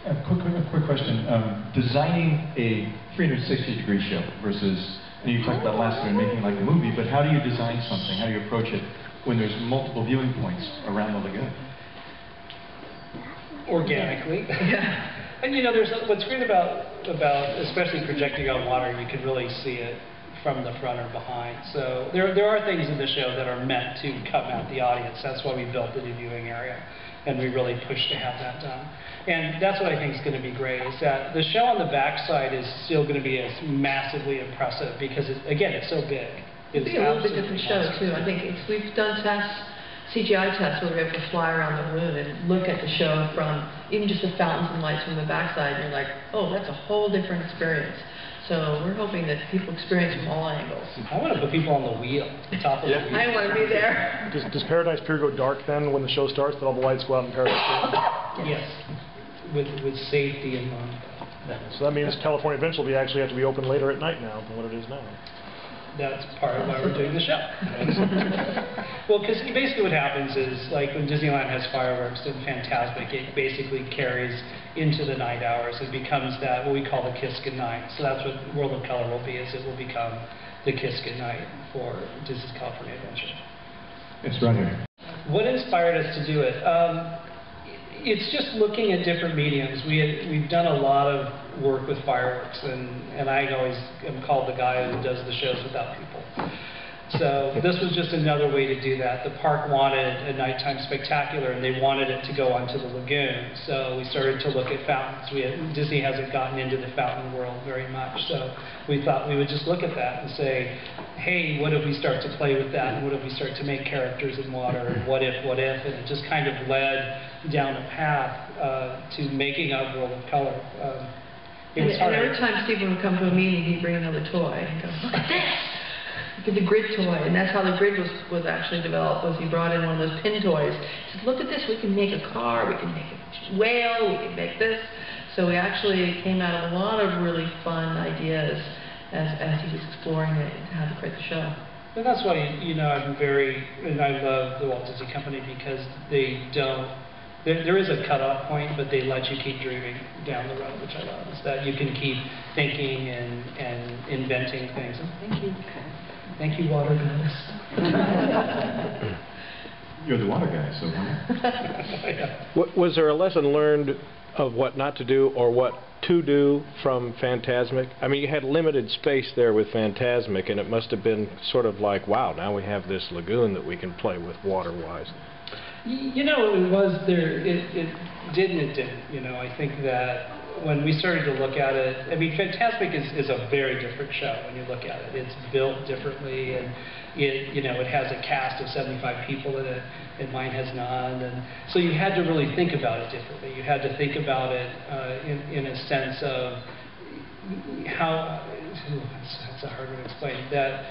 A quick question. Designing a 360-degree show versus, and you talked about last year making like a movie, but how do you design something? How do you approach it when there's multiple viewing points around the lagoon? Organically. And you know, what's great about especially projecting on water, you can really see it from the front or behind. So there are things in the show that are meant to come at the audience. That's why we built the new viewing area, and we really pushed to have that done. And that's what I think is going to be great, is that the show on the backside is still going to be as massively impressive because, again, it's so big. It'll be a little bit different show, too. I think we've done tests, CGI tests, where we have to fly around the room and look at the show from even just the fountains and lights from the backside, and you're like, oh, that's a whole different experience. So we're hoping that people experience from all angles. I want to put people on the wheel, the top of the wheel. I want to be there. Does Paradise Pier go dark then when the show starts, that all the lights go out in Paradise Pier? Yes, with safety in mind. So that means California Adventure will actually have to be open later at night now than what it is now. That's part of why we're doing the show. Well, because basically what happens is, like when Disneyland has fireworks and Fantasmic, it basically carries into the night hours. It becomes that, what we call the Kiss Goodnight. So that's what World of Color will be, is it will become the Kiss Goodnight for Disney's California Adventure. It's right here. What inspired us to do it? It's just looking at different mediums. We've done a lot of work with fireworks, and I always am called the guy who does the shows without people. So this was just another way to do that. The park wanted a nighttime spectacular, and they wanted it to go onto the lagoon. So we started to look at fountains. Disney hasn't gotten into the fountain world very much, so we thought we would just look at that and say, hey, what if we start to play with that, and what if we start to make characters in water, and what if, and it just kind of led down a path to making a World of Color. And every time Stephen would come to a meeting, he'd bring another toy and go, look at this! Look at the grid toy, and that's how the grid was actually developed, was he brought in one of those pin toys. He said, look at this, we can make a car, we can make a whale, we can make this. So we actually came out of a lot of really fun ideas as he was exploring it and how to create the show. And that's why, you know, and I love the Walt Disney Company because they don't, there is a cutoff point, but they let you keep dreaming down the road, which I love, is that you can keep thinking and inventing things. And thank you. Thank you, water goddess. You're the water guy, so yeah. Was there a lesson learned of what not to do or what to do from Fantasmic? I mean, you had limited space there with Fantasmic, and it must have been sort of like, wow, now we have this lagoon that we can play with water-wise. You know, it was there. It did and it didn't. You know, I think that when we started to look at it, I mean, Fantasmic is a very different show when you look at it. It's built differently, and it has a cast of 75 people in it, and mine has none. And so you had to really think about it differently. You had to think about it in a sense of how. That's a hard one to explain. That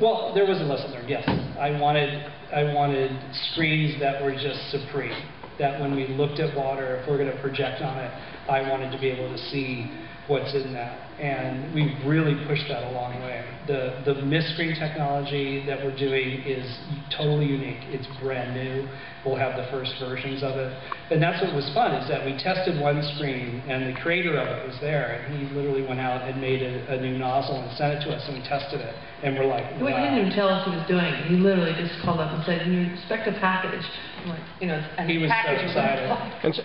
well, there was a lesson learned. Yes, I wanted screens that were just supreme. That when we looked at water, if we're going to project on it, I wanted to be able to see what's in that. And we've really pushed that a long way. The mist screen technology that we're doing is totally unique. It's brand new. We'll have the first versions of it. And that's what was fun, is that we tested one screen, and the creator of it was there, and he literally went out and made a new nozzle and sent it to us, and we tested it. And we're like, wow. He didn't even tell us he was doing it. He literally just called up and said, "Can you expect a package?" I'm like, you know, and he was so excited.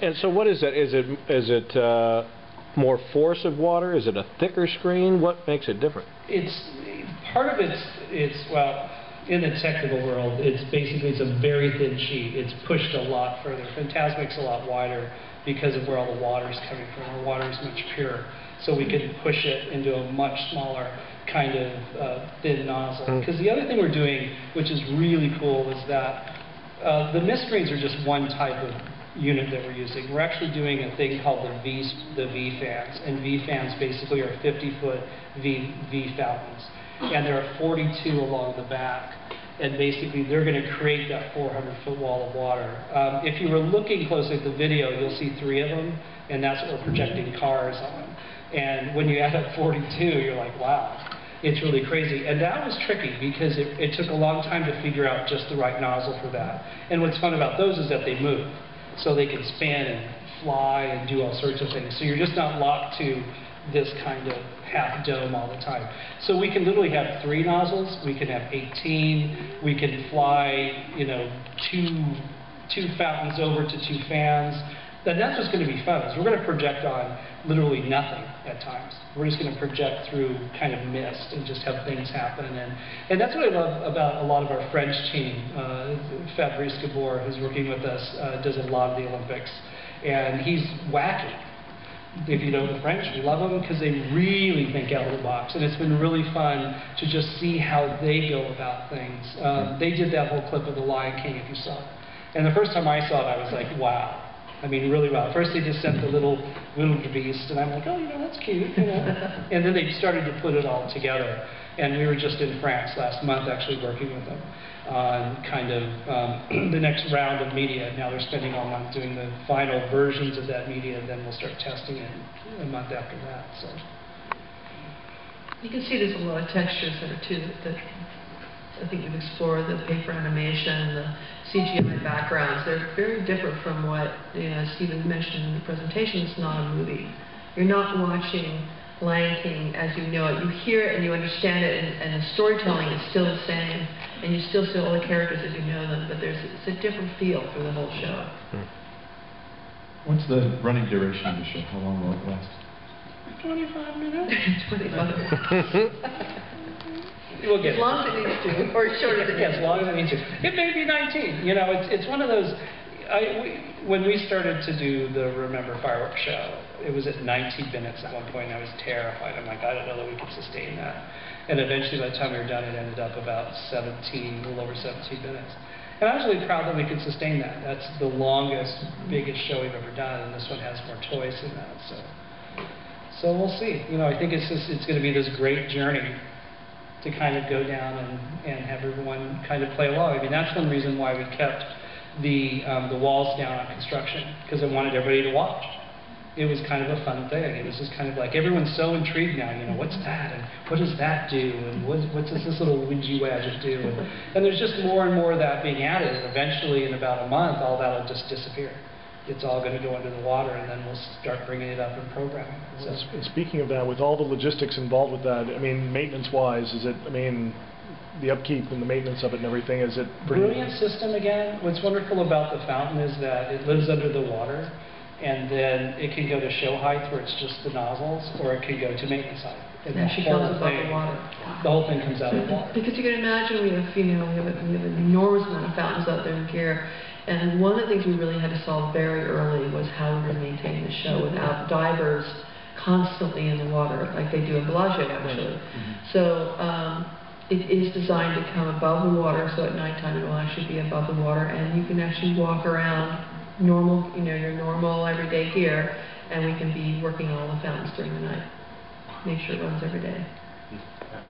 And so what is that? Is it more force of water? Is it a thicker screen? What makes it different? It's part of it's well, in the technical world, it's a very thin sheet. It's pushed a lot further. Fantasmic's a lot wider because of where all the water is coming from. Our water is much purer, so we can push it into a much smaller kind of thin nozzle. Because the other thing we're doing, which is really cool, is that the mist screens are just one type of unit that we're using. We're actually doing a thing called the V fans, and V fans basically are 50-foot V fountains, and there are 42 along the back, and basically they're going to create that 400-foot wall of water. If you were looking closely at the video, you'll see 3 of them, and that's what we're projecting cars on. And when you add up 42, you're like, wow. It's really crazy. And that was tricky because it took a long time to figure out just the right nozzle for that. And what's fun about those is that they move. So they can span and fly and do all sorts of things. So you're just not locked to this kind of half dome all the time. So we can literally have 3 nozzles, we can have 18, we can fly, you know, two fountains over to 2 fans. Then that's what's going to be fun, is we're going to project on literally nothing at times. We're just going to project through kind of mist and just have things happen. And that's what I love about a lot of our French team. Fabrice Gabor, who's working with us, does a lot of the Olympics. And he's wacky. If you know the French, we love them because they really think out of the box. And it's been really fun to just see how they go about things. They did that whole clip of The Lion King, if you saw it. And the first time I saw it, I was like, wow. I mean, really well. First they just sent the little beast, and I'm like, oh, you know, that's cute, you know. And then they started to put it all together. And we were just in France last month actually working with them on kind of the next round of media. Now they're spending all month doing the final versions of that media, and then we'll start testing it a month after that. So you can see there's a lot of textures there too that I think you've explored, the paper animation, the CGI backgrounds. They're very different from what Stephen mentioned in the presentation. It's not a movie. You're not watching Lion King as you know it. You hear it and you understand it, and the storytelling is still the same, and you still see all the characters as you know them, but it's a different feel for the whole show. What's the running duration of the show? How long will it last? 25 minutes. 25 minutes. We'll get as long as it needs to, or as short as it needs to. As long as it needs to. It may be 19. You know, it's one of those. When we started to do the Remember Fireworks show, it was at 90 minutes at one point, and I was terrified. I'm like, I don't know that we could sustain that. And eventually, by the time we were done, it ended up about 17, a little over 17 minutes. And I was really proud that we could sustain that. That's the longest, biggest show we've ever done, and this one has more toys in that. So we'll see. You know, I think it's going to be this great journey to kind of go down and have everyone kind of play along. I mean, that's one reason why we kept the walls down on construction, because I wanted everybody to watch. It was kind of a fun thing. It was just kind of like, everyone's so intrigued now, you know, what's that, and what does that do, and what does this little wingy widget do? And there's just more and more of that being added, and eventually in about a month, all that will just disappear. It's all going to go under the water, and then we'll start bringing it up in programming. So. And speaking of that, with all the logistics involved with that, I mean, maintenance-wise, is it, I mean, the upkeep and the maintenance of it and everything, is it pretty... Brilliant system again. What's wonderful about the fountain is that it lives under the water, and then it can go to show height where it's just the nozzles, or it can go to maintenance height. And she goes above the water. The whole thing comes out of the water. Because you can imagine we have an enormous amount of fountains out there in here. And one of the things we really had to solve very early was how we were going to maintain the show without divers constantly in the water, like they do in Bellagio, actually. So it is designed to come above the water, so at nighttime it will actually be above the water, and you can actually walk around normal, your normal everyday gear, and we can be working on all the fountains during the night. Make sure it runs every day.